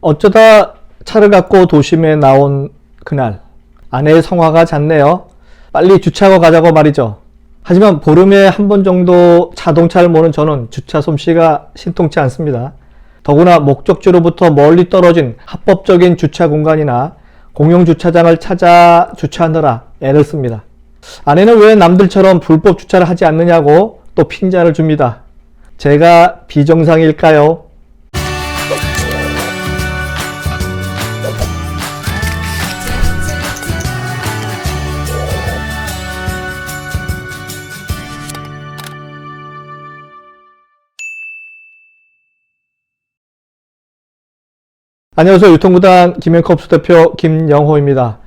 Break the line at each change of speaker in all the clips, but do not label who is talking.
어쩌다 차를 갖고 도심에 나온 그날, 아내의 성화가 잦네요. 빨리 주차하고 가자고 말이죠. 하지만 보름에 한 번 정도 자동차를 모는 저는 주차 솜씨가 신통치 않습니다. 더구나 목적지로부터 멀리 떨어진 합법적인 주차 공간이나 공용 주차장을 찾아 주차하느라 애를 씁니다. 아내는 왜 남들처럼 불법 주차를 하지 않느냐고 또 핀잔을 줍니다. 제가 비정상일까요? 안녕하세요. 유통구단 김앤컵 대표 김영호입니다.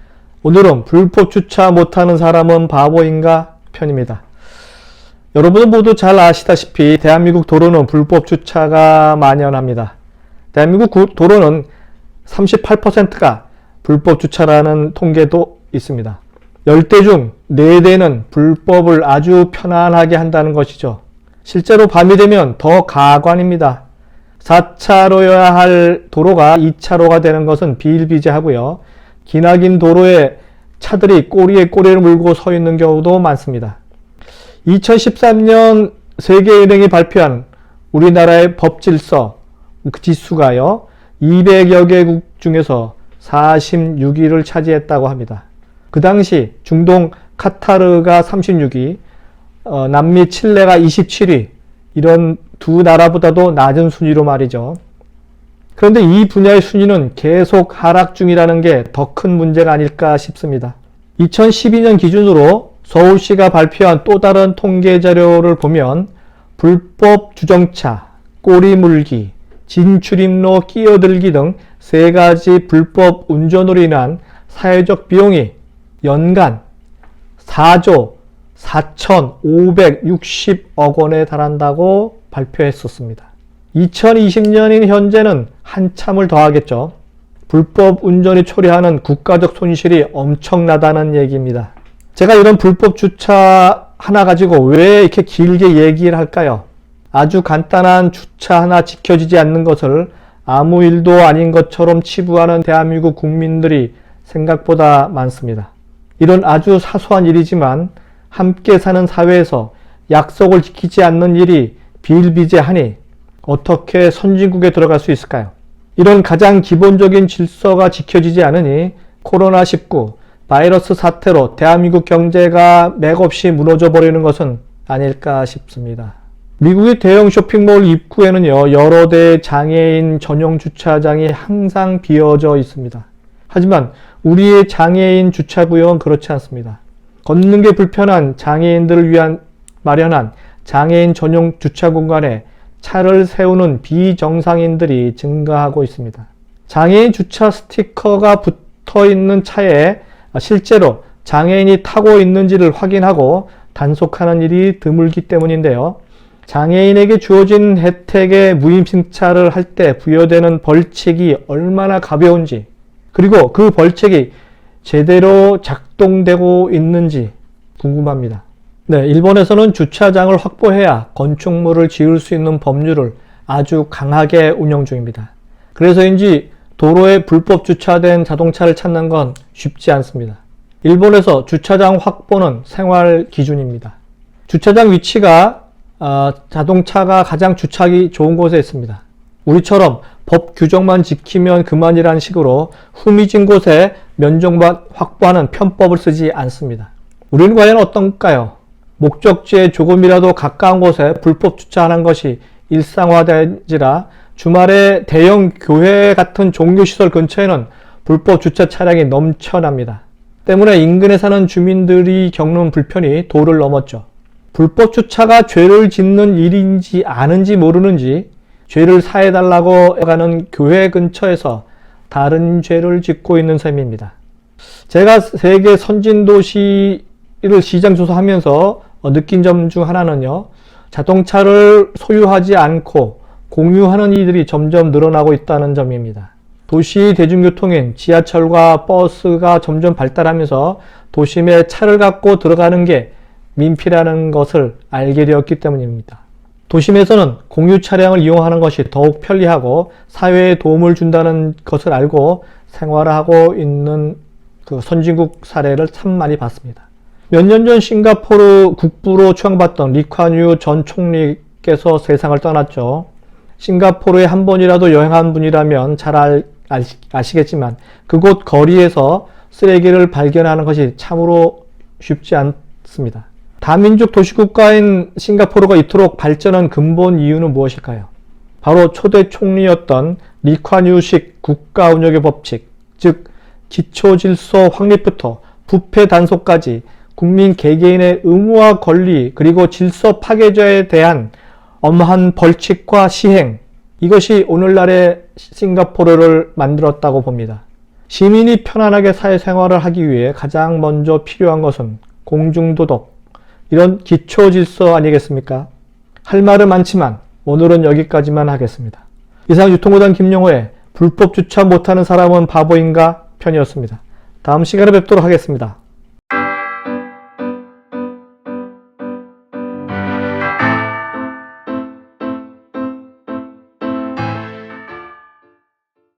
오늘은 불법 주차 못하는 사람은 바보인가 편입니다. 여러분은 모두 잘 아시다시피 대한민국 도로는 불법 주차가 만연합니다. 대한민국 도로는 38%가 불법 주차라는 통계도 있습니다. 10대 중 4대는 불법을 아주 편안하게 한다는 것이죠. 실제로 밤이 되면 더 가관입니다. 4차로여야 할 도로가 2차로가 되는 것은 비일비재하고요. 기나긴 도로에 차들이 꼬리에 꼬리를 물고 서 있는 경우도 많습니다. 2013년 세계은행이 발표한 우리나라의 법질서 지수가요, 200여 개국 중에서 46위를 차지했다고 합니다. 그 당시 중동 카타르가 36위, 남미 칠레가 27위, 이런 두 나라보다도 낮은 순위로 말이죠. 그런데 이 분야의 순위는 계속 하락 중이라는 게 더 큰 문제가 아닐까 싶습니다. 2012년 기준으로 서울시가 발표한 또 다른 통계 자료를 보면 불법 주정차, 꼬리 물기, 진출입로 끼어들기 등 3가지 불법 운전으로 인한 사회적 비용이 연간 4조 4,560억 원에 달한다고 발표했었습니다. 2020년인 현재는 한참을 더하겠죠. 불법 운전이 초래하는 국가적 손실이 엄청나다는 얘기입니다. 제가 이런 불법 주차 하나 가지고 왜 이렇게 길게 얘기를 할까요? 아주 간단한 주차 하나 지켜지지 않는 것을 아무 일도 아닌 것처럼 치부하는 대한민국 국민들이 생각보다 많습니다. 이런 아주 사소한 일이지만 함께 사는 사회에서 약속을 지키지 않는 일이 비일비재하니 어떻게 선진국에 들어갈 수 있을까요? 이런 가장 기본적인 질서가 지켜지지 않으니 코로나19 바이러스 사태로 대한민국 경제가 맥없이 무너져 버리는 것은 아닐까 싶습니다. 미국의 대형 쇼핑몰 입구에는요, 여러 대의 장애인 전용 주차장이 항상 비어져 있습니다. 하지만 우리의 장애인 주차구역은 그렇지 않습니다. 걷는 게 불편한 장애인들을 위한 마련한 장애인 전용 주차 공간에 차를 세우는 비정상인들이 증가하고 있습니다. 장애인 주차 스티커가 붙어 있는 차에 실제로 장애인이 타고 있는지를 확인하고 단속하는 일이 드물기 때문인데요. 장애인에게 주어진 혜택의 무임승차를 할 때 부여되는 벌칙이 얼마나 가벼운지, 그리고 그 벌칙이 제대로 작동되고 있는지 궁금합니다. 네, 일본에서는 주차장을 확보해야 건축물을 지을 수 있는 법률을 아주 강하게 운영 중입니다. 그래서인지 도로에 불법 주차된 자동차를 찾는 건 쉽지 않습니다. 일본에서 주차장 확보는 생활 기준입니다. 주차장 위치가 자동차가 가장 주차하기 좋은 곳에 있습니다. 우리처럼 법 규정만 지키면 그만이라는 식으로 후미진 곳에 면적만 확보하는 편법을 쓰지 않습니다. 우리는 과연 어떤가요? 목적지에 조금이라도 가까운 곳에 불법 주차하는 것이 일상화된지라 주말에 대형 교회 같은 종교시설 근처에는 불법 주차 차량이 넘쳐납니다. 때문에 인근에 사는 주민들이 겪는 불편이 도를 넘었죠. 불법 주차가 죄를 짓는 일인지 아는지 모르는지 죄를 사해달라고 가는 교회 근처에서 다른 죄를 짓고 있는 셈입니다. 제가 세계 선진도시를 시장 조사하면서 느낀 점 중 하나는요, 자동차를 소유하지 않고 공유하는 이들이 점점 늘어나고 있다는 점입니다. 도시 대중교통인 지하철과 버스가 점점 발달하면서 도심에 차를 갖고 들어가는 게 민폐라는 것을 알게 되었기 때문입니다. 도심에서는 공유 차량을 이용하는 것이 더욱 편리하고 사회에 도움을 준다는 것을 알고 생활하고 있는 그 선진국 사례를 참 많이 봤습니다. 몇 년 전 싱가포르 국부로 추앙받던 리콴유 전 총리께서 세상을 떠났죠. 싱가포르에 한 번이라도 여행한 분이라면 잘 아시겠지만 그곳 거리에서 쓰레기를 발견하는 것이 참으로 쉽지 않습니다. 다민족 도시국가인 싱가포르가 이토록 발전한 근본 이유는 무엇일까요? 바로 초대 총리였던 리콴유식 국가운영의 법칙, 즉 기초질서 확립부터 부패 단속까지 국민 개개인의 의무와 권리 그리고 질서 파괴자에 대한 엄한 벌칙과 시행, 이것이 오늘날의 싱가포르를 만들었다고 봅니다. 시민이 편안하게 사회생활을 하기 위해 가장 먼저 필요한 것은 공중도덕, 이런 기초질서 아니겠습니까? 할 말은 많지만 오늘은 여기까지만 하겠습니다. 이상 유통무당 김용호의 불법 주차 못하는 사람은 바보인가 편이었습니다. 다음 시간에 뵙도록 하겠습니다.